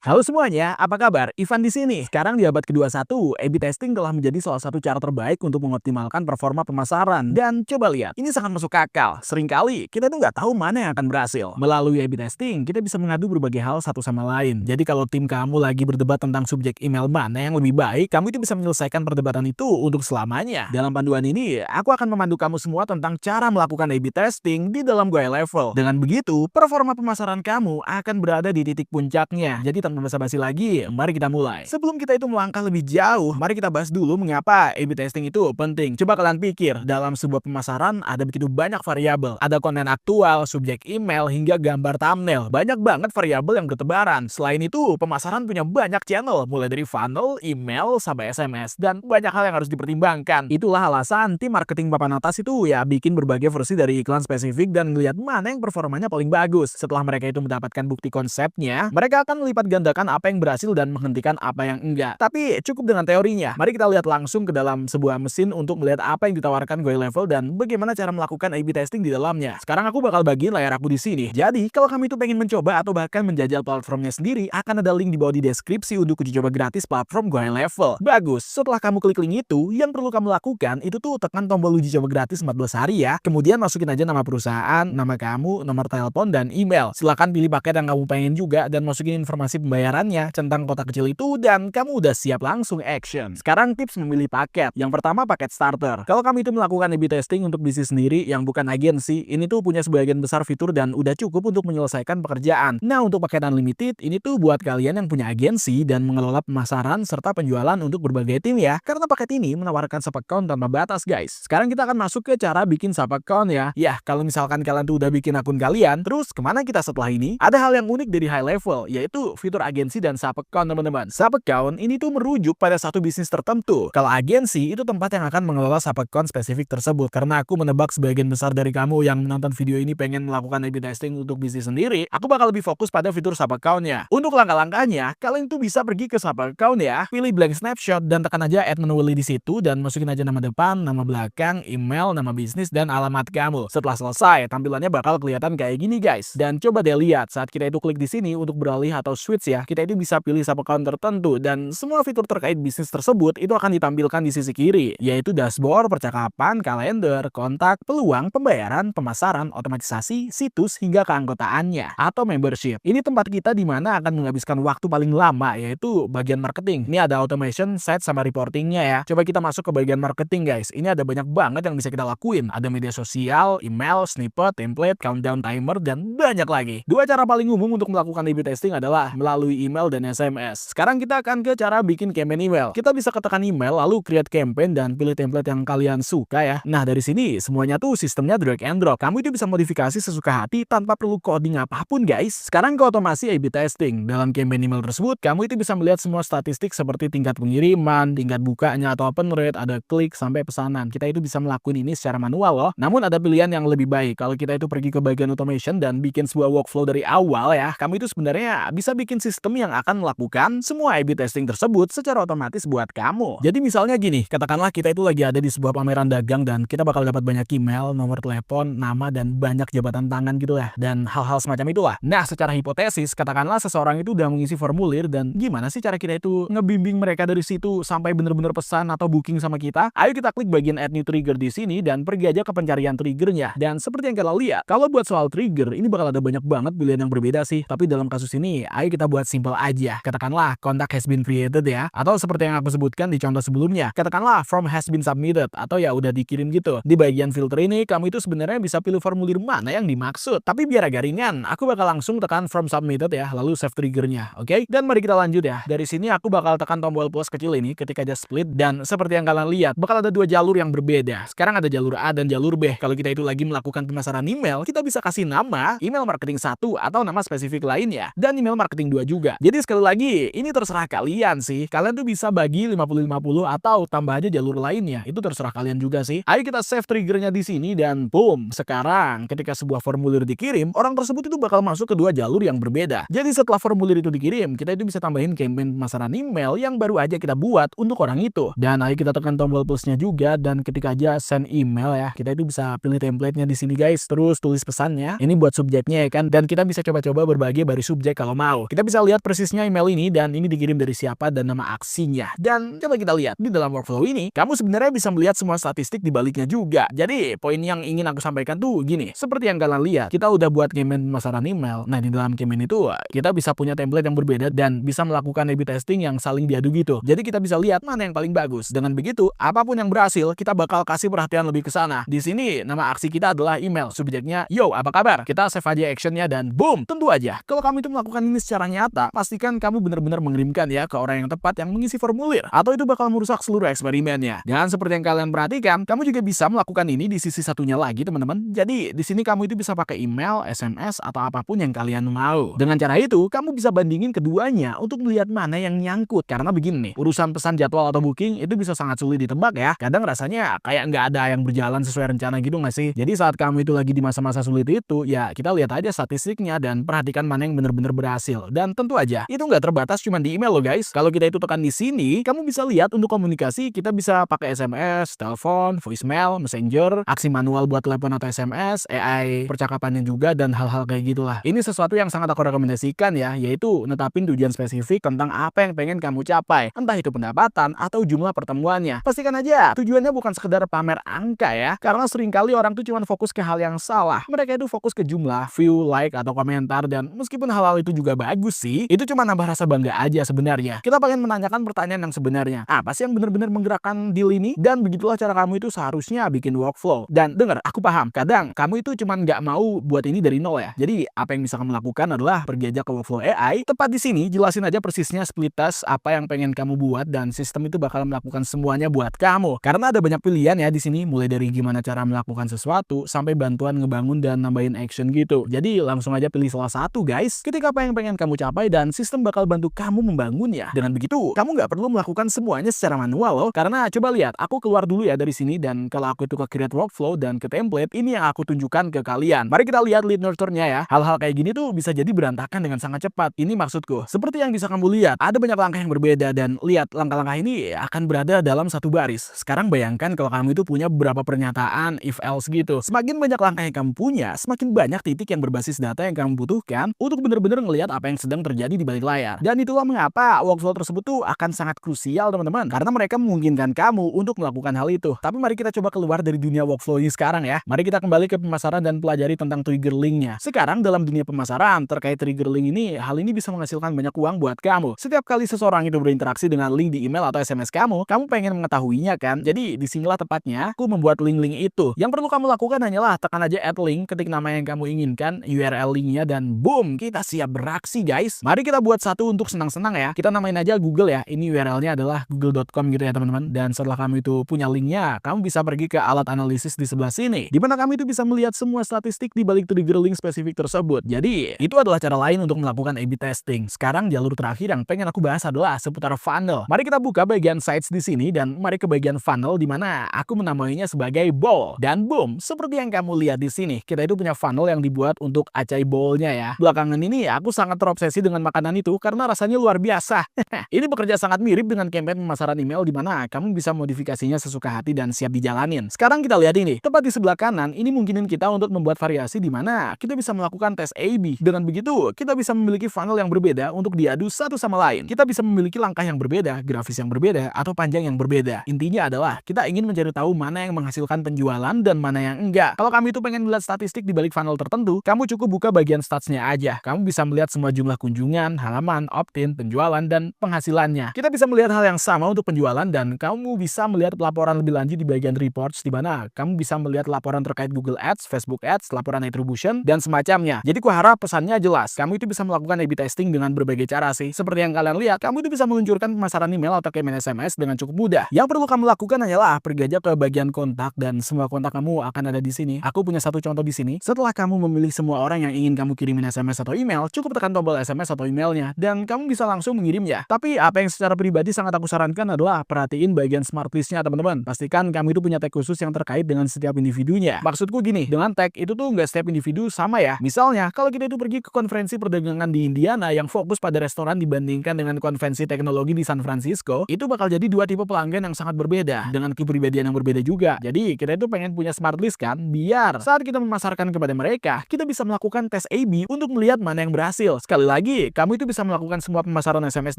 Halo semuanya, apa kabar? Ivan di sini. Sekarang di abad ke-21, A/B testing telah menjadi salah satu cara terbaik untuk mengoptimalkan performa pemasaran. Dan coba lihat, ini sangat masuk akal. Seringkali kita tuh nggak tahu mana yang akan berhasil. Melalui A/B testing, kita bisa mengadu berbagai hal satu sama lain. Jadi kalau tim kamu lagi berdebat tentang subjek email mana yang lebih baik, kamu itu bisa menyelesaikan perdebatan itu untuk selamanya. Dalam panduan ini, aku akan memandu kamu semua tentang cara melakukan A/B testing di dalam Go High Level. Dengan begitu, performa pemasaran kamu akan berada di titik puncaknya. Jadi tanpa basa-basi lagi, mari kita mulai. Sebelum kita itu melangkah lebih jauh, mari kita bahas dulu mengapa A/B testing itu penting. Coba kalian pikir, dalam sebuah pemasaran ada begitu banyak variabel. Ada konten aktual, subjek email, hingga gambar thumbnail. Banyak banget variabel yang bertebaran. Selain itu, pemasaran punya banyak channel, mulai dari funnel, email, sampai SMS, dan banyak hal yang harus dipertimbangkan. Itulah alasan tim marketing papan atas itu ya bikin berbagai versi dari iklan spesifik dan melihat mana yang performanya paling bagus. Setelah mereka itu mendapatkan bukti konsepnya, mereka akan melipat gandakan apa yang berhasil dan menghentikan apa yang enggak. Tapi cukup dengan teorinya. Mari kita lihat langsung ke dalam sebuah mesin untuk melihat apa yang ditawarkan Go High Level dan bagaimana cara melakukan A/B testing di dalamnya. Sekarang aku bakal bagiin layar aku di sini. Jadi, kalau kamu itu pengen mencoba atau bahkan menjajal platformnya sendiri, akan ada link di bawah di deskripsi untuk uji coba gratis platform Go High Level. Bagus. Setelah kamu klik link itu, yang perlu kamu lakukan itu tuh tekan tombol uji coba gratis 14 hari ya. Kemudian masukin aja nama perusahaan, nama kamu, nomor telepon, dan email. Silahkan pilih paket yang kamu pengen juga dan masukin informasi pembayarannya, centang kotak kecil itu, dan kamu udah siap langsung action. Sekarang tips memilih paket. Yang pertama paket starter. Kalau kamu itu melakukan A/B testing untuk bisnis sendiri yang bukan agensi, ini tuh punya sebagian besar fitur dan udah cukup untuk menyelesaikan pekerjaan. Nah, untuk paket unlimited, ini tuh buat kalian yang punya agensi dan mengelola pemasaran serta penjualan untuk berbagai tim ya. Karena paket ini menawarkan sub account tanpa batas guys. Sekarang kita akan masuk ke cara bikin sub account ya. Ya, kalau misalkan kalian tuh udah bikin akun kalian, terus kemana kita setelah ini? Ada hal yang unik dari High Level, yaitu fitur agensi dan sub account teman-teman. Sub account ini tuh merujuk pada satu bisnis tertentu. Kalau agensi itu tempat yang akan mengelola sub account spesifik tersebut. Karena aku menebak sebagian besar dari kamu yang menonton video ini pengen melakukan A/B testing untuk bisnis sendiri, aku bakal lebih fokus pada fitur sub account-nya. Untuk langkah-langkahnya, kalian tuh bisa pergi ke sub account ya, pilih blank snapshot dan tekan aja add manually di situ dan masukin aja nama depan, nama belakang, email, nama bisnis, dan alamat kamu. Setelah selesai, tampilannya bakal kelihatan kayak gini guys. Dan coba deh lihat saat kita itu klik di sini untuk beralih atau switch ya, kita itu bisa pilih sub account tertentu dan semua fitur terkait bisnis tersebut itu akan ditampilkan di sisi kiri, yaitu dashboard, percakapan, kalender, kontak, peluang, pembayaran, pemasaran, otomatisasi, situs, hingga keanggotaannya atau membership. Ini tempat kita di mana akan menghabiskan waktu paling lama, yaitu bagian marketing. Ini ada automation, set, sama reportingnya ya. Coba kita masuk ke bagian marketing guys. Ini ada banyak banget yang bisa kita lakuin. Ada media sosial, email, snippet, template, countdown timer, dan banyak lagi. Dua cara paling umum untuk melakukan A/B testing adalah melalui email dan SMS. Sekarang kita akan ke cara bikin campaign email. Kita bisa ketekan email lalu create campaign dan pilih template yang kalian suka ya. Nah, dari sini semuanya tuh sistemnya drag and drop. Kamu itu bisa modifikasi sesuka hati tanpa perlu coding apapun guys. Sekarang ke otomasi A/B testing. Dalam campaign email tersebut, kamu itu bisa melihat semua statistik seperti tingkat pengiriman, tingkat bukanya atau open rate, ada klik sampai pesanan. Kita itu bisa melakukan ini secara manual loh. Namun ada pilihan yang lebih baik. Kalau kita itu pergi ke bagian automation dan bikin sebuah workflow dari awal ya, kamu itu sebenarnya bisa bikin sistem yang akan melakukan semua A/B testing tersebut secara otomatis buat kamu. Jadi misalnya gini, katakanlah kita itu lagi ada di sebuah pameran dagang dan kita bakal dapat banyak email, nomor telepon, nama, dan banyak jabatan tangan gitu ya, dan hal-hal semacam itulah. Nah, secara hipotesis, katakanlah seseorang itu udah mengisi formulir dan gimana sih cara kita itu ngebimbing mereka dari situ sampai bener-bener pesan atau booking sama kita? Ayo kita klik bagian add new trigger di sini dan pergi aja ke pencarian triggernya. Dan seperti yang kalian lihat, kalau buat soal trigger, ini bakal ada banyak banget pilihan yang berbeda sih. Tapi dalam kasus ini, ayo kita buat simple aja. Katakanlah kontak has been created ya, atau seperti yang aku sebutkan di contoh sebelumnya, katakanlah form has been submitted, atau ya udah dikirim gitu. Di bagian filter ini, kamu itu sebenarnya bisa pilih formulir mana yang dimaksud. Tapi biar agak ringan, aku bakal langsung tekan form submitted ya, lalu save triggernya, oke? Dan mari kita lanjut ya. Dari sini aku bakal tekan tombol plus kecil ini ketika aja split, dan seperti yang kalian lihat, bakal ada dua jalur yang berbeda. Sekarang ada jalur A dan jalur B. Kalau kita itu lagi melakukan pemasaran email, kita bisa kasih nama email marketing 1 atau nama spesifik lainnya, dan email marketing 2 juga. Jadi sekali lagi, ini terserah kalian sih. Kalian tuh bisa bagi 50-50 atau tambah aja jalur lainnya. Itu terserah kalian juga sih. Ayo kita save triggernya di sini dan boom. Sekarang ketika sebuah formulir dikirim, orang tersebut itu bakal masuk ke dua jalur yang berbeda. Jadi setelah formulir itu dikirim, kita itu bisa tambahin campaign pemasaran email yang baru aja kita buat untuk orang itu. Dan ayo kita tekan tombol plusnya juga dan ketika aja send email ya, kita itu bisa pilih template-nya di sini guys. Terus tulis pesannya. Ini buat subjeknya ya kan. Dan kita bisa coba-coba berbagi baris subjek kalau mau. Kita bisa bisa lihat persisnya email ini dan ini dikirim dari siapa dan nama aksinya. Dan coba kita lihat di dalam workflow ini, kamu sebenarnya bisa melihat semua statistik di baliknya juga. Jadi poin yang ingin aku sampaikan tuh gini, seperti yang kalian lihat, kita udah buat campaign pemasaran email. Nah, di dalam campaign itu kita bisa punya template yang berbeda dan bisa melakukan A/B testing yang saling diadu gitu. Jadi kita bisa lihat mana yang paling bagus. Dengan begitu, apapun yang berhasil, kita bakal kasih perhatian lebih ke sana. Di sini nama aksi kita adalah email, subjeknya yo apa kabar. Kita save aja actionnya dan boom. Tentu aja, kalau kamu itu melakukan ini secara nyata, pastikan kamu benar-benar mengirimkan ya ke orang yang tepat yang mengisi formulir, atau itu bakal merusak seluruh eksperimennya. Dan seperti yang kalian perhatikan, kamu juga bisa melakukan ini di sisi satunya lagi, teman-teman. Jadi di sini kamu itu bisa pakai email, SMS, atau apapun yang kalian mau. Dengan cara itu, kamu bisa bandingin keduanya untuk melihat mana yang nyangkut. Karena begini nih, urusan pesan jadwal atau booking itu bisa sangat sulit ditebak ya. Kadang rasanya kayak nggak ada yang berjalan sesuai rencana gitu nggak sih? Jadi saat kamu itu lagi di masa-masa sulit itu, ya kita lihat aja statistiknya dan perhatikan mana yang benar-benar berhasil. Dan tentu aja, itu nggak terbatas cuma di email loh guys. Kalau kita itu tekan di sini, kamu bisa lihat untuk komunikasi kita bisa pakai SMS, telepon, voicemail, messenger, aksi manual buat telepon atau SMS, AI percakapannya juga, dan hal-hal kayak gitulah. Ini sesuatu yang sangat aku rekomendasikan ya, yaitu netapin tujuan spesifik tentang apa yang pengen kamu capai. Entah itu pendapatan atau jumlah pertemuannya. Pastikan aja tujuannya bukan sekedar pamer angka ya, karena seringkali orang tuh cuma fokus ke hal yang salah. Mereka itu fokus ke jumlah, view, like, atau komentar, dan meskipun hal-hal itu juga bagus sih, itu cuma nambah rasa bangga aja sebenarnya. Kita pengen menanyakan pertanyaan yang sebenarnya. Apa sih yang benar-benar menggerakkan deal ini? Dan begitulah cara kamu itu seharusnya bikin workflow. Dan dengar, aku paham, kadang kamu itu cuma nggak mau buat ini dari nol ya. Jadi apa yang bisa kamu lakukan adalah pergi aja ke workflow AI. Tepat di sini jelasin aja persisnya split task apa yang pengen kamu buat, dan sistem itu bakal melakukan semuanya buat kamu. Karena ada banyak pilihan ya di sini, mulai dari gimana cara melakukan sesuatu sampai bantuan ngebangun dan nambahin action gitu. Jadi langsung aja pilih salah satu guys. Ketika apa yang pengen kamu capai, dan sistem bakal bantu kamu membangunnya. Dengan begitu, kamu nggak perlu melakukan semuanya secara manual loh. Karena coba lihat, aku keluar dulu ya dari sini, dan kalau aku itu ke create workflow dan ke template, ini yang aku tunjukkan ke kalian. Mari kita lihat lead nurture-nya ya. Hal-hal kayak gini tuh bisa jadi berantakan dengan sangat cepat. Ini maksudku. Seperti yang bisa kamu lihat, ada banyak langkah yang berbeda, dan lihat langkah-langkah ini akan berada dalam satu baris. Sekarang bayangkan kalau kamu itu punya beberapa pernyataan if else gitu. Semakin banyak langkah yang kamu punya, semakin banyak titik yang berbasis data yang kamu butuhkan untuk benar-benar ngelihat apa yang sedang terjadi di balik layar. Dan itulah mengapa workflow tersebut tuh akan sangat krusial teman-teman, karena mereka memungkinkan kamu untuk melakukan hal itu. Tapi mari kita coba keluar dari dunia workflow ini sekarang ya. Mari kita kembali ke pemasaran dan pelajari tentang trigger link-nya. Sekarang dalam dunia pemasaran terkait trigger link ini, hal ini bisa menghasilkan banyak uang buat kamu. Setiap kali seseorang itu berinteraksi dengan link di email atau SMS kamu pengen mengetahuinya kan? Jadi disinilah tepatnya aku membuat link-link itu. Yang perlu kamu lakukan hanyalah tekan aja add link, ketik nama yang kamu inginkan, URL linknya, dan boom, kita siap beraksi guys. Mari kita buat satu untuk senang-senang ya. Kita namain aja Google ya. Ini URL-nya adalah google.com gitu ya teman-teman. Dan setelah kamu itu punya linknya, kamu bisa pergi ke alat analisis di sebelah sini, di mana kamu itu bisa melihat semua statistik di balik trigger link spesifik tersebut. Jadi itu adalah cara lain untuk melakukan A/B testing. Sekarang jalur terakhir yang pengen aku bahas adalah seputar funnel. Mari kita buka bagian sites di sini, dan mari ke bagian funnel, di mana aku menamainya sebagai bowl. Dan boom, seperti yang kamu lihat di sini, kita itu punya funnel yang dibuat untuk acai bowlnya ya. Belakangan ini aku sangat terobsesi dengan makanan itu karena rasanya luar biasa. Ini bekerja sangat mirip dengan campaign pemasaran email, di mana kamu bisa modifikasinya sesuka hati dan siap dijalanin. Sekarang kita lihat ini, tepat di sebelah kanan, ini mungkinin kita untuk membuat variasi di mana kita bisa melakukan tes A/B. Dengan begitu, kita bisa memiliki funnel yang berbeda untuk diadu satu sama lain. Kita bisa memiliki langkah yang berbeda, grafis yang berbeda, atau panjang yang berbeda. Intinya adalah kita ingin mencari tahu mana yang menghasilkan penjualan dan mana yang enggak. Kalau kamu itu pengen melihat statistik di balik funnel tertentu, kamu cukup buka bagian statsnya aja. Kamu bisa melihat semua jumlah kunjungan, halaman, opt-in, penjualan, dan penghasilannya. Kita bisa melihat hal yang sama untuk penjualan, dan kamu bisa melihat laporan lebih lanjut di bagian reports, di mana kamu bisa melihat laporan terkait Google Ads, Facebook Ads, laporan attribution, dan semacamnya. Jadi kuharap pesannya jelas. Kamu itu bisa melakukan A/B testing dengan berbagai cara sih. Seperti yang kalian lihat, kamu itu bisa meluncurkan pemasaran email atau campaign SMS dengan cukup mudah. Yang perlu kamu lakukan hanyalah pergi aja ke bagian kontak, dan semua kontak kamu akan ada di sini. Aku punya satu contoh di sini. Setelah kamu memilih semua orang yang ingin kamu kirimin SMS atau email, cukup tekan tombol SMS atau emailnya, dan kamu bisa langsung mengirimnya. Tapi apa yang secara pribadi sangat aku sarankan adalah perhatiin bagian smart list-nya teman-teman. Pastikan kamu itu punya tag khusus yang terkait dengan setiap individunya. Maksudku gini, dengan tag itu tuh nggak setiap individu sama ya. Misalnya, kalau kita itu pergi ke konferensi perdagangan di Indiana yang fokus pada restoran dibandingkan dengan konvensi teknologi di San Francisco, itu bakal jadi dua tipe pelanggan yang sangat berbeda, dengan kepribadian yang berbeda juga. Jadi, kita itu pengen punya smart list kan, biar saat kita memasarkan kepada mereka, kita bisa melakukan tes A/B untuk melihat mana yang berhasil. Sekali lagi, lagi, kamu itu bisa melakukan semua pemasaran SMS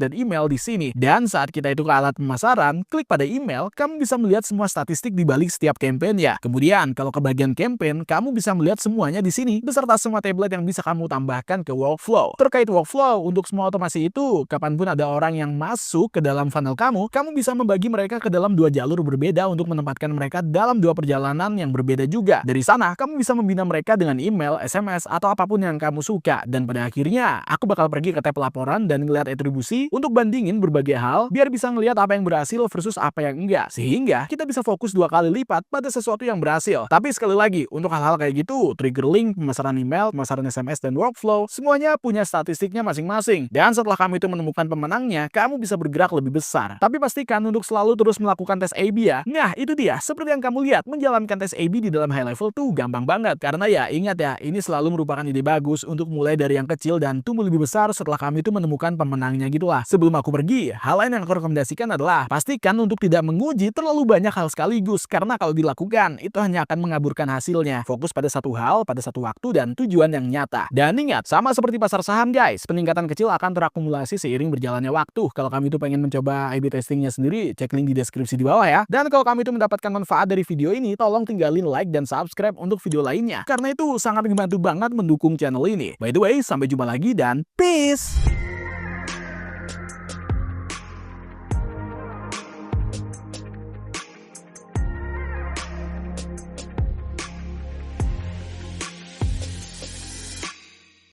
dan email di sini. Dan saat kita itu ke alat pemasaran, klik pada email, kamu bisa melihat semua statistik di balik setiap campaign ya. Kemudian, kalau ke bagian campaign, kamu bisa melihat semuanya di sini, beserta semua tablet yang bisa kamu tambahkan ke workflow. Terkait workflow, untuk semua otomasi itu, kapanpun ada orang yang masuk ke dalam funnel kamu bisa membagi mereka ke dalam dua jalur berbeda untuk menempatkan mereka dalam dua perjalanan yang berbeda juga. Dari sana, kamu bisa membina mereka dengan email, SMS, atau apapun yang kamu suka. Dan pada akhirnya, aku bakal pergi ke tab laporan dan ngeliat atribusi untuk bandingin berbagai hal, biar bisa ngeliat apa yang berhasil versus apa yang enggak. Sehingga, kita bisa fokus 2 kali lipat pada sesuatu yang berhasil. Tapi sekali lagi, untuk hal-hal kayak gitu, trigger link, pemasaran email, pemasaran SMS, dan workflow, semuanya punya statistiknya masing-masing. Dan setelah kamu itu menemukan pemenangnya, kamu bisa bergerak lebih besar. Tapi pastikan untuk selalu terus melakukan tes A/B ya. Nah, itu dia. Seperti yang kamu lihat, menjalankan tes A/B di dalam high level tuh gampang banget. Karena ya, ingat ya, ini selalu merupakan ide bagus untuk mulai dari yang kecil dan tumbuh lebih besar setelah kamu itu menemukan pemenangnya gitulah. Sebelum aku pergi, hal lain yang aku rekomendasikan adalah pastikan untuk tidak menguji terlalu banyak hal sekaligus. Karena kalau dilakukan, itu hanya akan mengaburkan hasilnya. Fokus pada satu hal, pada satu waktu, dan tujuan yang nyata. Dan ingat, sama seperti pasar saham guys, peningkatan kecil akan terakumulasi seiring berjalannya waktu. Kalau kamu itu pengen mencoba A/B testingnya sendiri, cek link di deskripsi di bawah ya. Dan kalau kamu itu mendapatkan manfaat dari video ini, tolong tinggalin like dan subscribe untuk video lainnya. Karena itu sangat membantu banget mendukung channel ini. By the way, sampai jumpa lagi dan peace!